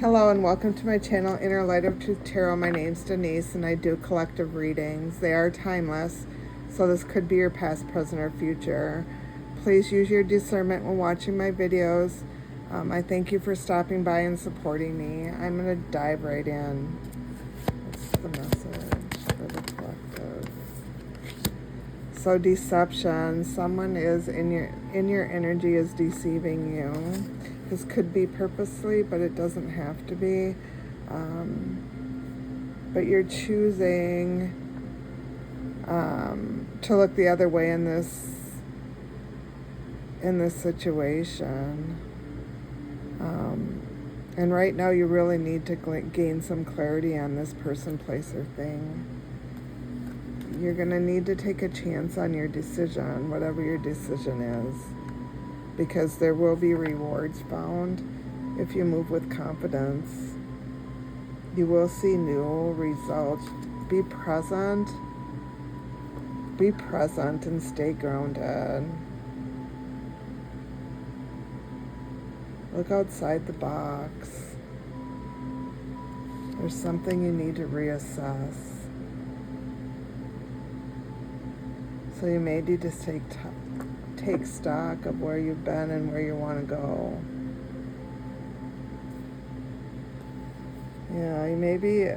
Hello and welcome to my channel, Inner Light of Truth Tarot. My name's Denise and I do collective readings. They are timeless, so this could be your past, present, or future. Please use your discernment when watching my videos. I thank you for stopping by and supporting me. I'm going to dive right in. What's the message for the collective? So deception. Someone is in your energy is deceiving you. This could be purposely, but it doesn't have to be. But you're choosing to look the other way in this situation. And right now you really need to gain some clarity on this person, place, or thing. You're going to need to take a chance on your decision, whatever your decision is, because there will be rewards found if you move with confidence. You will see new results. Be present and stay grounded. Look outside the box. There's something you need to reassess. So you may need to take stock of where you've been and where you want to go. Yeah, you may be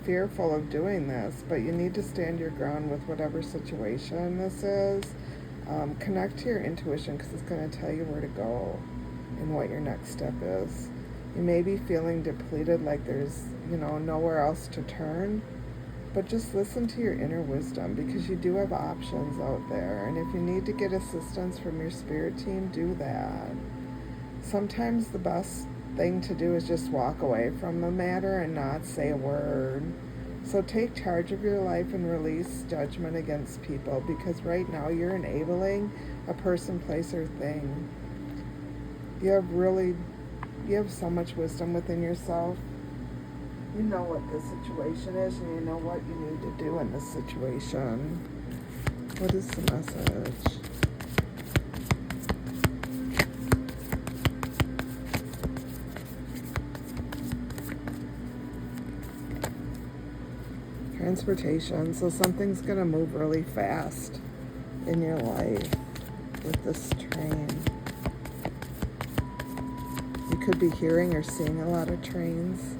fearful of doing this, but you need to stand your ground with whatever situation this is. Connect to your intuition, because it's going to tell you where to go and what your next step is. You may be feeling depleted, like there's, nowhere else to turn. But just listen to your inner wisdom, because you do have options out there. And if you need to get assistance from your spirit team, do that. Sometimes the best thing to do is just walk away from the matter and not say a word. So take charge of your life and release judgment against people, because right now you're enabling a person, place, or thing. You have so much wisdom within yourself. You know what this situation is, and you know what you need to do in this situation. What is the message? Transportation. So something's going to move really fast in your life with this train. You could be hearing or seeing a lot of trains.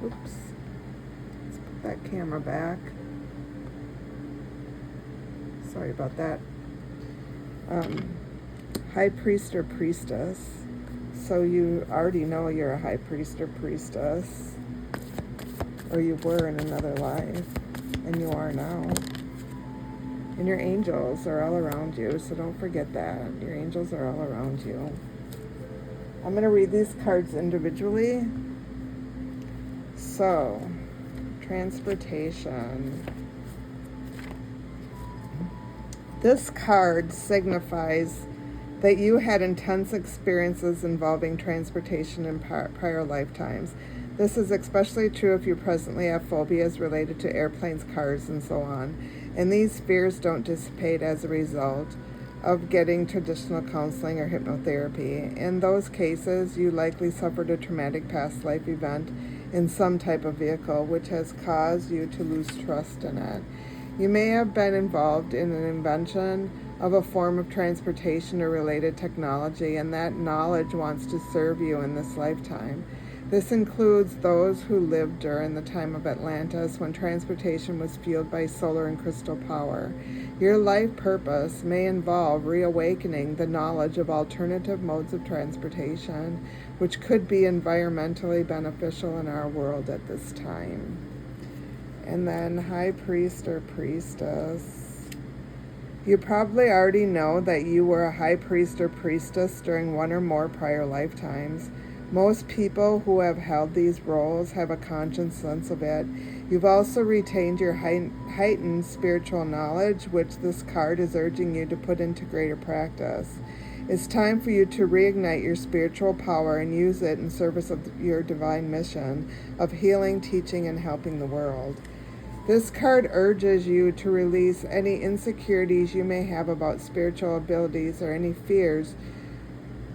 Oops. Let's put that camera back. Sorry about that. High priest or priestess. So you already know you're a high priest or priestess, or you were in another life, and you are now. And your angels are all around you, so don't forget that. Your angels are all around you. I'm going to read these cards individually. So, transportation. This card signifies that you had intense experiences involving transportation in prior lifetimes. This is especially true if you presently have phobias related to airplanes, cars, and so on. And these fears don't dissipate as a result of getting traditional counseling or hypnotherapy. In those cases, you likely suffered a traumatic past life event in some type of vehicle, which has caused you to lose trust in it. You may have been involved in an invention of a form of transportation or related technology, and that knowledge wants to serve you in this lifetime. This includes those who lived during the time of Atlantis, when transportation was fueled by solar and crystal power. Your life purpose may involve reawakening the knowledge of alternative modes of transportation, which could be environmentally beneficial in our world at this time. And then high priest or priestess. You probably already know that you were a high priest or priestess during one or more prior lifetimes. Most people who have held these roles have a conscious sense of it. You've also retained your heightened spiritual knowledge, which this card is urging you to put into greater practice. It's time for you to reignite your spiritual power and use it in service of your divine mission of healing, teaching, and helping the world. This card urges you to release any insecurities you may have about spiritual abilities or any fears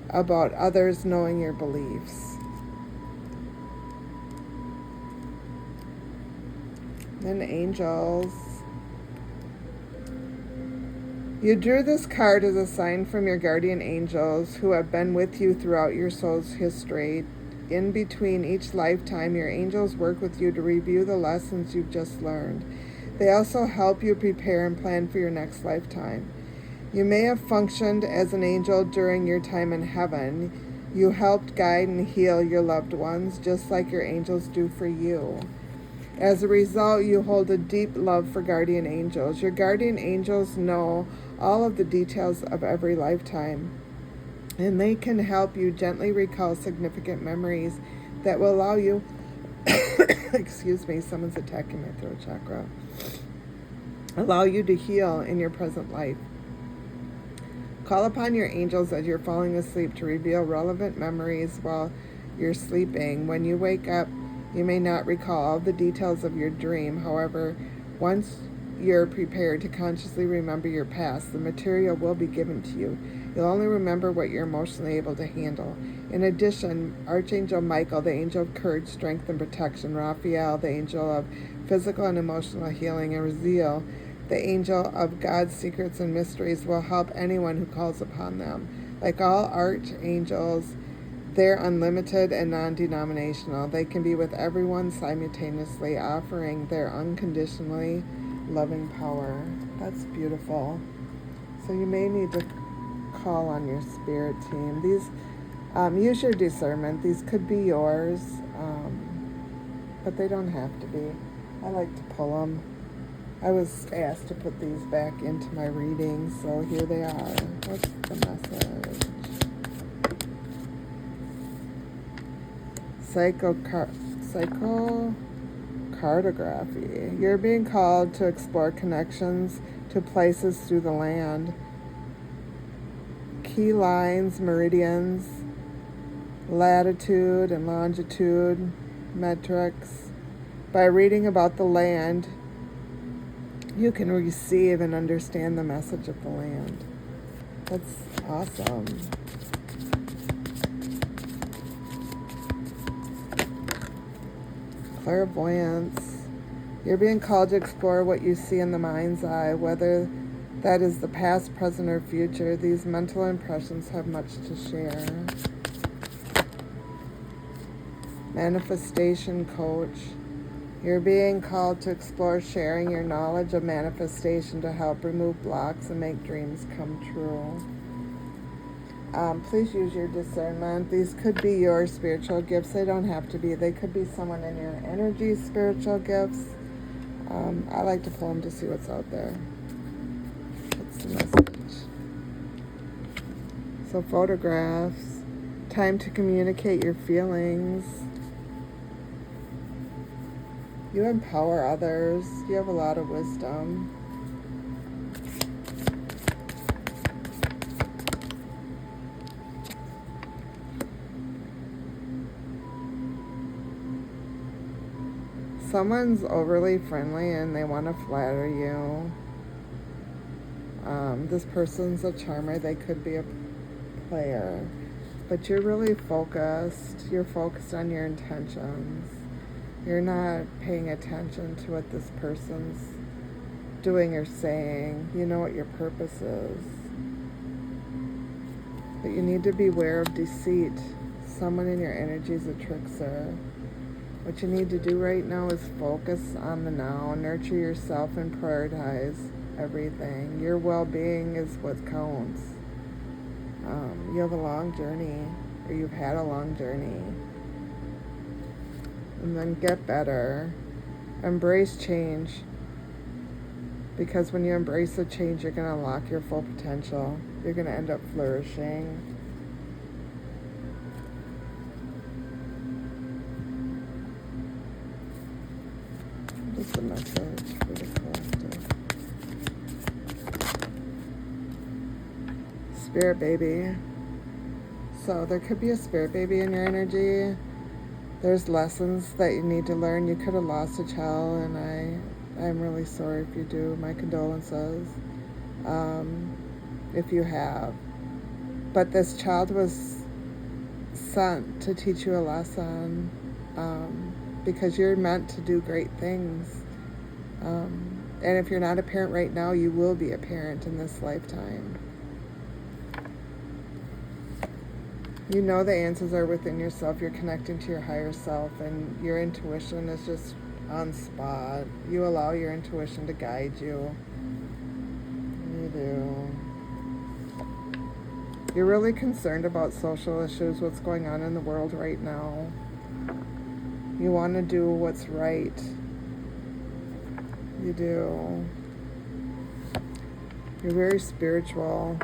about others knowing your beliefs. Then angels. You drew this card as a sign from your guardian angels who have been with you throughout your soul's history. In between each lifetime, your angels work with you to review the lessons you've just learned. They also help you prepare and plan for your next lifetime. You may have functioned as an angel during your time in heaven. You helped guide and heal your loved ones, just like your angels do for you. As a result, you hold a deep love for guardian angels. Your guardian angels know all of the details of every lifetime, and they can help you gently recall significant memories that will allow you excuse me, someone's attacking my throat chakra. Allow you to heal in your present life. Call upon your angels as you're falling asleep to reveal relevant memories while you're sleeping. When you wake up, you may not recall all the details of your dream. However, once you're prepared to consciously remember your past, the material will be given to you. You'll only remember what you're emotionally able to handle. In addition, Archangel Michael, the angel of courage, strength, and protection, Raphael, the angel of physical and emotional healing, and Raziel, the angel of God's secrets and mysteries, will help anyone who calls upon them. Like all archangels, they're unlimited and non-denominational. They can be with everyone simultaneously, offering their unconditionally loving power. That's beautiful. So you may need to call on your spirit team. These, use your discernment. These could be yours, but they don't have to be. I like to pull them. I was asked to put these back into my reading, so here they are. What's the message? Psychocartography. You're being called to explore connections to places through the land. Key lines, meridians, latitude and longitude, metrics. By reading about the land, you can receive and understand the message of the land. That's awesome. Clairvoyance. You're being called to explore what you see in the mind's eye, whether that is the past, present, or future. These mental impressions have much to share. Manifestation coach. You're being called to explore sharing your knowledge of manifestation to help remove blocks and make dreams come true. Please use your discernment. These could be your spiritual gifts. They don't have to be. They could be someone in your energy spiritual gifts. I like to pull them to see what's out there. What's the message? So photographs. Time to communicate your feelings. You empower others. You have a lot of wisdom. Someone's overly friendly and they want to flatter you. This person's a charmer. They could be a player. But you're really focused. You're focused on your intentions. You're not paying attention to what this person's doing or saying. You know what your purpose is. But you need to beware of deceit. Someone in your energy is a trickster. What you need to do right now is focus on the now, nurture yourself, and prioritize everything. Your well-being is what counts. You have a long journey, or you've had a long journey. And then get better. Embrace change. Because when you embrace the change, you're going to unlock your full potential. You're going to end up flourishing. Just a message for the collective. spirit baby. So there could be a spirit baby in your energy. There's lessons that you need to learn. You could have lost a child, and I'm really sorry if you do. My condolences, if you have. But this child was sent to teach you a lesson, because you're meant to do great things. And if you're not a parent right now, you will be a parent in this lifetime. You know the answers are within yourself. You're connecting to your higher self, and your intuition is just on spot. You allow your intuition to guide you. You do. You're really concerned about social issues, what's going on in the world right now. You want to do what's right. You do. You're very spiritual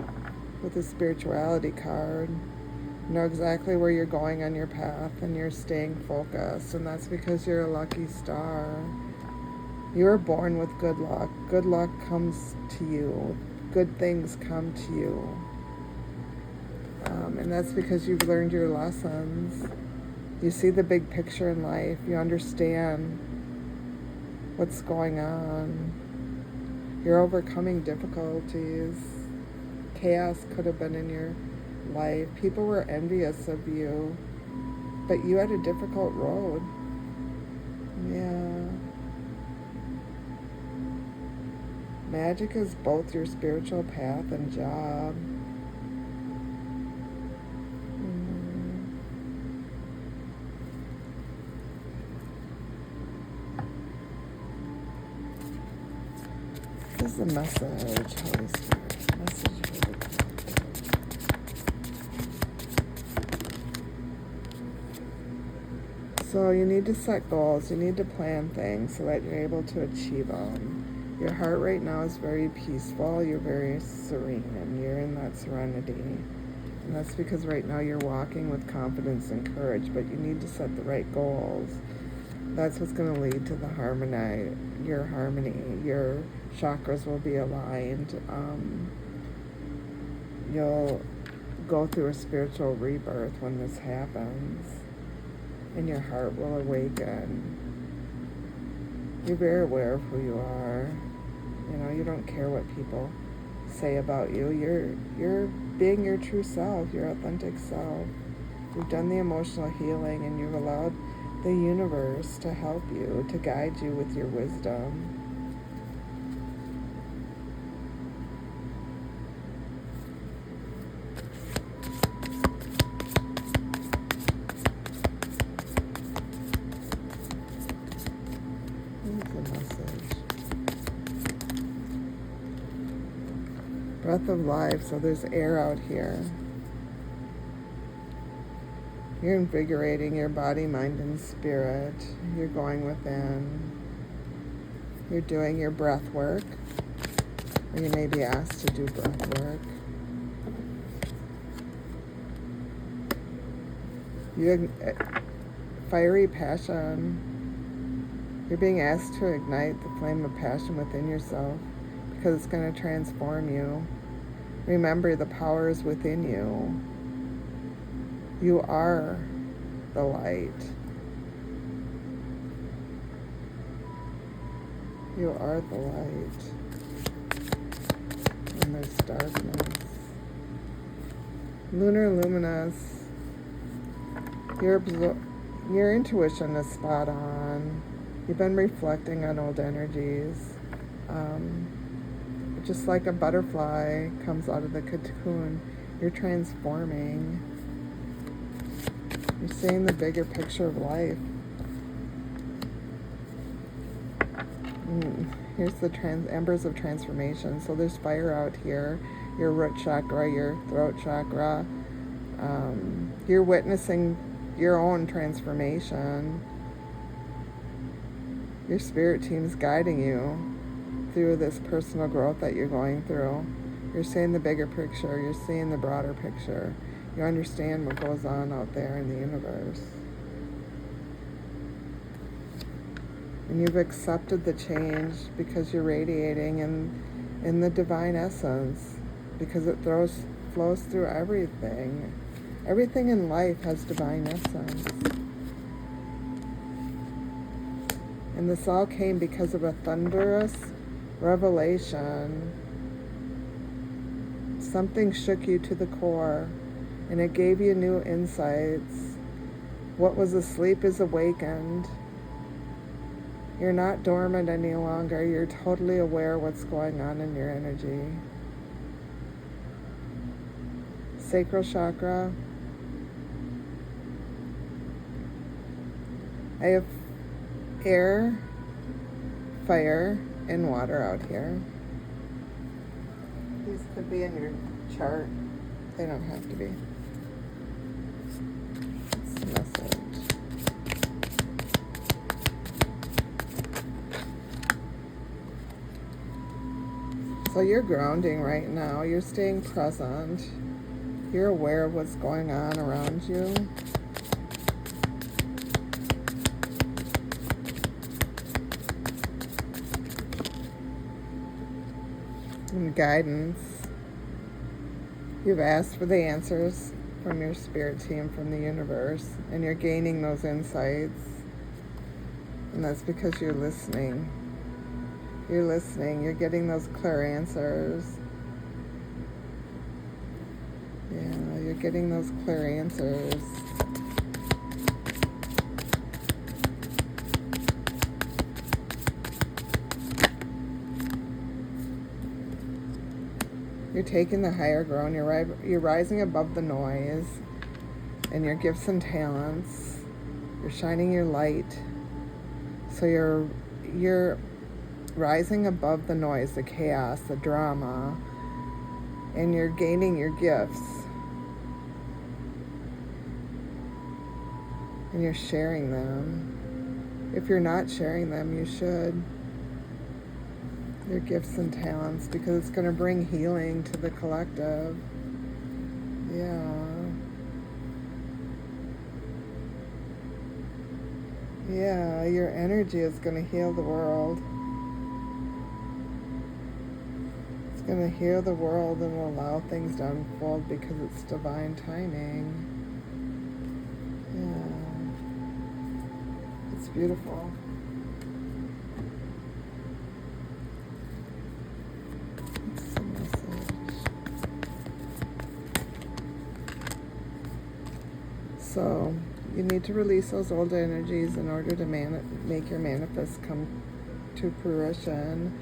with the spirituality card. You know exactly where you're going on your path, and you're staying focused, and that's because you're a lucky star. You were born with good luck. Good luck comes to you. Good things come to you. And that's because you've learned your lessons. You see the big picture in life. You understand what's going on. You're overcoming difficulties. Chaos could have been in your life. People were envious of you, but you had a difficult road. Yeah. Magic is both your spiritual path and job. This is a message, Holy Spirit. Message for the collective. So you need to set goals. You need to plan things so that you're able to achieve them. Your heart right now is very peaceful. You're very serene, and you're in that serenity. And that's because right now you're walking with confidence and courage, but you need to set the right goals. That's what's going to lead to the harmony. Your chakras will be aligned. You'll go through a spiritual rebirth when this happens, and your heart will awaken. You're very aware of who you are. You know, you don't care what people say about you. You're being your true self, your authentic self. You've done the emotional healing, and you've allowed the universe to help you, to guide you with your wisdom. Here's the message. Breath of life, so there's air out here. You're invigorating your body, mind, and spirit. You're going within. You're doing your breath work. Or you may be asked to do breath work. You fiery passion. You're being asked to ignite the flame of passion within yourself, because it's going to transform you. Remember, the power is within you. You are the light. You are the light. And there's darkness. Lunar luminous. Your intuition is spot on. You've been reflecting on old energies. Just like a butterfly comes out of the cocoon, you're transforming. You're seeing the bigger picture of life. Here's the embers of transformation. So there's fire out here. Your root chakra, your throat chakra. You're witnessing your own transformation. Your spirit team's guiding you through this personal growth that you're going through. You're seeing the bigger picture. You're seeing the broader picture. You understand what goes on out there in the universe. And you've accepted the change flows through everything. Everything in life has divine essence. And this all came because of a thunderous revelation. Something shook you to the core, and it gave you new insights. What was asleep is awakened. You're not dormant any longer. You're totally aware of what's going on in your energy. Sacral chakra. I have air, fire, and water out here. These could be in your chart. They don't have to be. It's a message. So you're grounding right now. You're staying present. You're aware of what's going on around you. And guidance. You've asked for the answers from your spirit team, from the universe, and you're gaining those insights. And that's because you're listening. You're listening. You're getting those clear answers. Yeah, you're getting those clear answers. You're taking the higher ground. You're rising above the noise and your gifts and talents. You're shining your light. So you're rising above the noise, the chaos, the drama, and you're gaining your gifts. And you're sharing them. If you're not sharing them, you should. Your gifts and talents, because it's going to bring healing to the collective. Yeah. Yeah, your energy is going to heal the world. It's going to heal the world and will allow things to unfold because it's divine timing. Yeah. It's beautiful. So you need to release those old energies in order to make your manifest come to fruition.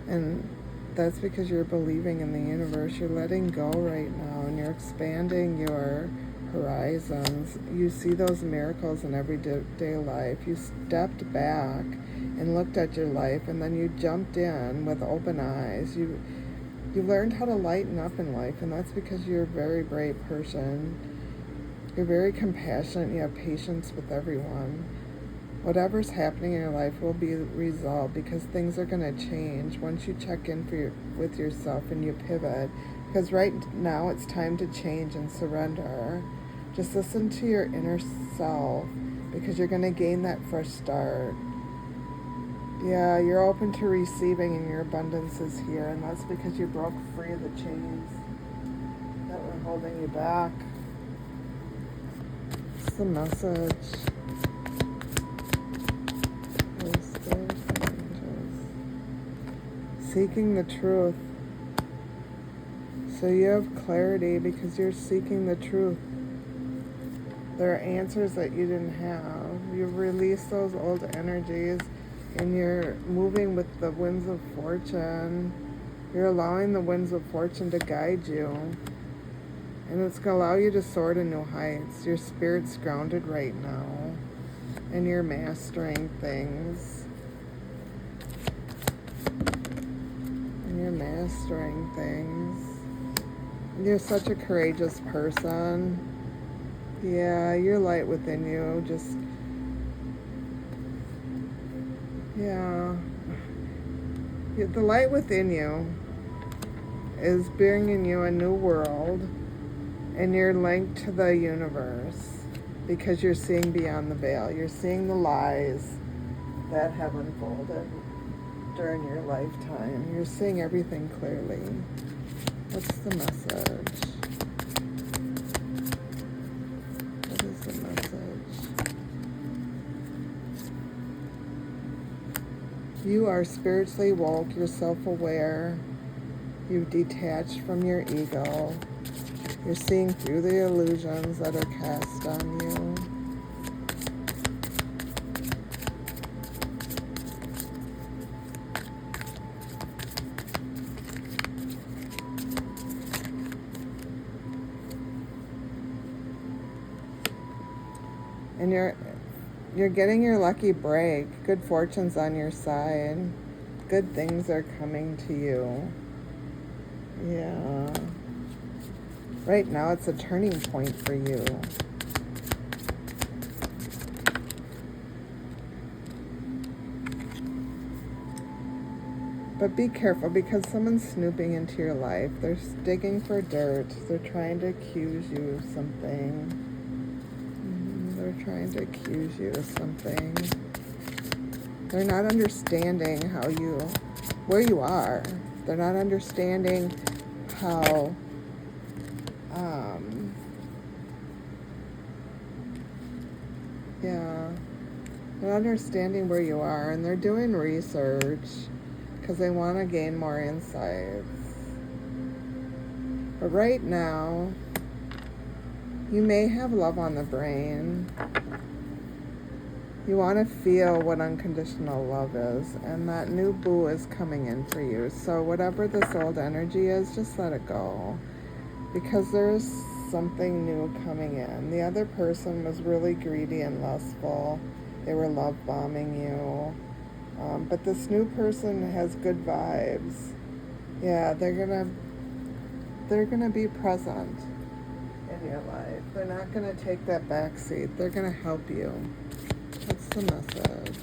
And that's because you're believing in the universe. You're letting go right now, and you're expanding your horizons. You see those miracles in everyday life. You stepped back and looked at your life, and then you jumped in with open eyes. You learned how to lighten up in life, and that's because you're a very brave person. You're very compassionate. You have patience with everyone. Whatever's happening in your life will be resolved because things are going to change once you check in with yourself and you pivot. Because right now it's time to change and surrender. Just listen to your inner self because you're going to gain that fresh start. Yeah, you're open to receiving and your abundance is here. And that's because you broke free of the chains that were holding you back. It's the message. Seeking the truth. So you have clarity because you're seeking the truth. There are answers that you didn't have. You've released those old energies and you're moving with the winds of fortune. You're allowing the winds of fortune to guide you. And it's going to allow you to soar to new heights. Your spirit's grounded right now. And you're mastering things. You're such a courageous person. Yeah, your light within you just... Yeah. The light within you is bringing you a new world. And you're linked to the universe because you're seeing beyond the veil. You're seeing the lies that have unfolded during your lifetime. You're seeing everything clearly. What's the message? What is the message? You are spiritually woke, you're self-aware, you've detached from your ego, you're seeing through the illusions that are cast on you. And you're getting your lucky break. Good fortune's on your side. Good things are coming to you. Yeah. Right now it's a turning point for you. But be careful, because someone's snooping into your life. They're digging for dirt. They're trying to accuse you of something. They're trying to accuse you of something. They're not understanding where you are. They're not understanding how, they're not understanding where you are, and they're doing research because they want to gain more insights. But right now, you may have love on the brain. You want to feel what unconditional love is, and that new boo is coming in for you. So whatever this old energy is, just let it go, because there's something new coming in. The other person was really greedy and lustful. They were love bombing you. But this new person has good vibes. Yeah, they're gonna be present in your life. They're not gonna take that back seat. They're gonna help you. That's the message.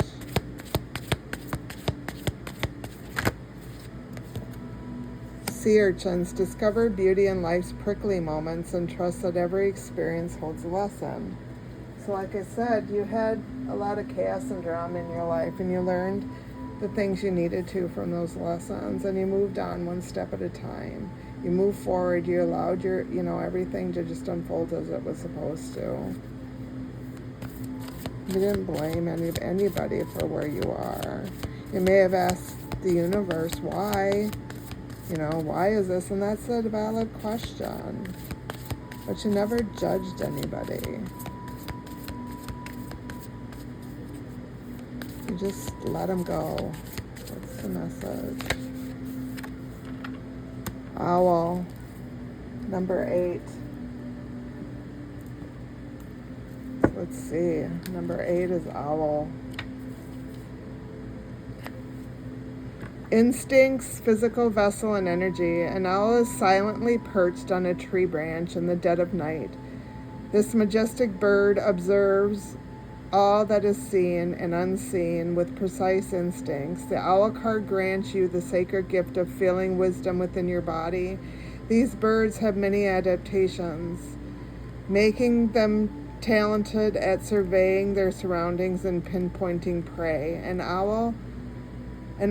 Sea urchins, discover beauty in life's prickly moments and trust that every experience holds a lesson. So like I said, you had a lot of chaos and drama in your life, and you learned the things you needed to from those lessons, and you moved on one step at a time. You moved forward, you allowed your, everything to just unfold as it was supposed to. You didn't blame anybody for where you are. You may have asked the universe, why? Why is this? And that's a valid question. But you never judged anybody. You just let them go. What's the message? Owl, number 8. Let's see. Number 8 is owl. Instincts, physical vessel, and energy. An owl is silently perched on a tree branch in the dead of night. This majestic bird observes all that is seen and unseen with precise instincts. The owl card grants you the sacred gift of feeling wisdom within your body. These birds have many adaptations, making them talented at surveying their surroundings and pinpointing prey. An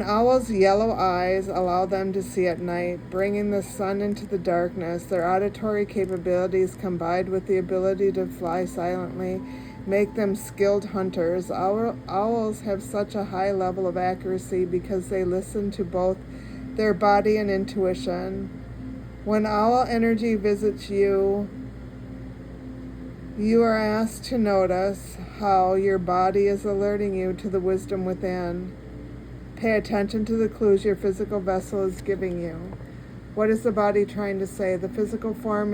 owl's yellow eyes allow them to see at night, bringing the sun into the darkness. Their auditory capabilities, combined with the ability to fly silently, make them skilled hunters. Owls have such a high level of accuracy because they listen to both their body and intuition. When owl energy visits you, you are asked to notice how your body is alerting you to the wisdom within. Pay attention to the clues your physical vessel is giving you. What is the body trying to say? The physical form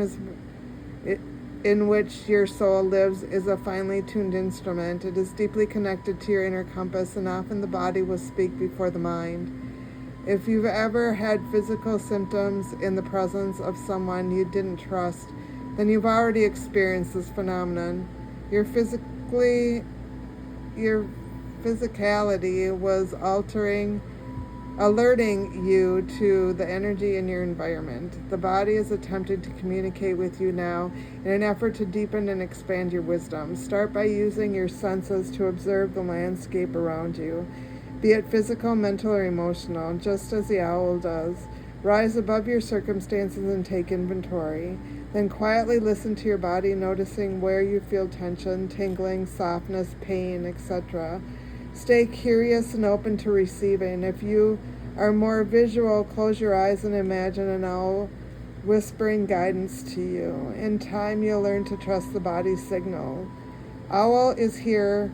in which your soul lives is a finely tuned instrument. It is deeply connected to your inner compass, and often the body will speak before the mind. If you've ever had physical symptoms in the presence of someone you didn't trust, then you've already experienced this phenomenon. Your physicality was alerting you to the energy in your environment. The body is attempting to communicate with you now in an effort to deepen and expand your wisdom. Start by using your senses to observe the landscape around you, be it physical, mental, or emotional, just as the owl does. Rise above your circumstances and take inventory. Then quietly listen to your body, noticing where you feel tension, tingling, softness, pain, etc. Stay curious and open to receiving. If you are more visual, close your eyes and imagine an owl whispering guidance to you. In time, you'll learn to trust the body's signal. Owl is here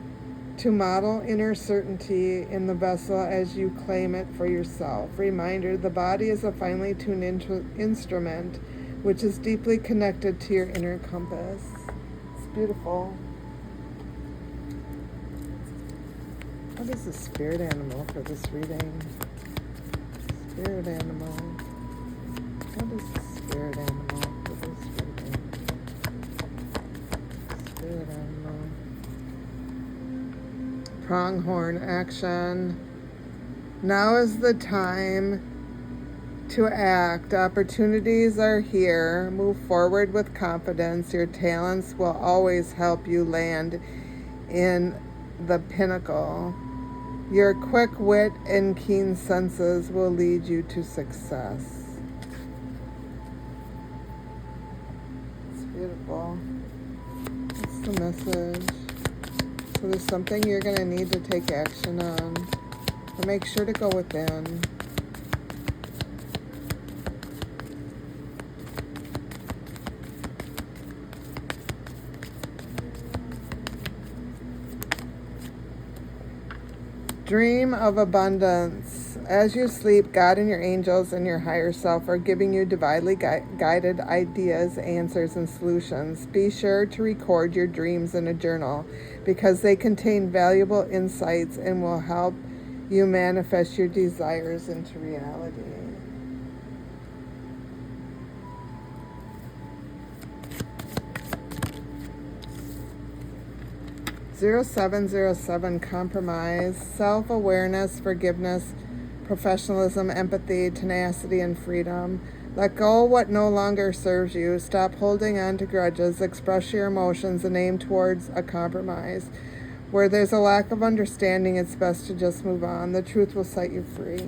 to model inner certainty in the vessel as you claim it for yourself. Reminder, the body is a finely tuned instrument which is deeply connected to your inner compass. It's beautiful. What is the spirit animal for this reading? Spirit animal. What is the spirit animal for this reading? Spirit animal. Pronghorn action. Now is the time to act. Opportunities are here. Move forward with confidence. Your talents will always help you land in the pinnacle. Your quick wit and keen senses will lead you to success. It's beautiful. That's the message. So there's something you're going to need to take action on. But make sure to go within. Dream of abundance. As you sleep, God and your angels and your higher self are giving you divinely guided ideas, answers, and solutions. Be sure to record your dreams in a journal because they contain valuable insights and will help you manifest your desires into reality. (0707) Compromise, self-awareness, forgiveness, professionalism, empathy, tenacity, and freedom. Let go what no longer serves you. Stop holding on to grudges. Express your emotions and aim towards a compromise. Where there's a lack of understanding, it's best to just move on. The truth will set you free.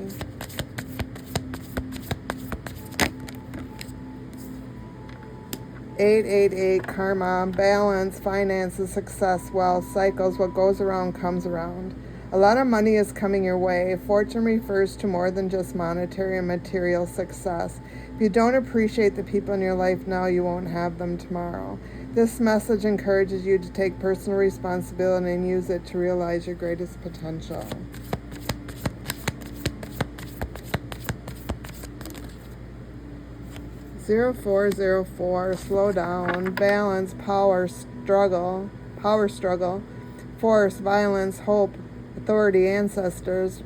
(888) Karma, balance, finances, success, wealth, cycles. What goes around comes around. A lot of money is coming your way. Fortune refers to more than just monetary and material success. If you don't appreciate the people in your life now, you won't have them tomorrow. This message encourages you to take personal responsibility and use it to realize your greatest potential. (0404) Slow down, balance, power struggle, force, violence, hope, authority, ancestors,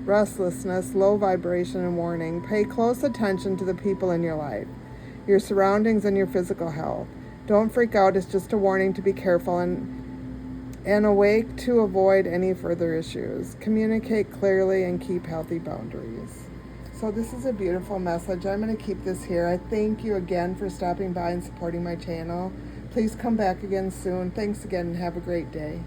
restlessness, low vibration, and warning. Pay close attention to the people in your life, your surroundings, and your physical health. Don't freak out. It's just a warning to be careful and awake to avoid any further issues. Communicate clearly and keep healthy boundaries. So this is a beautiful message. I'm going to keep this here. I thank you again for stopping by and supporting my channel. Please come back again soon. Thanks again and have a great day.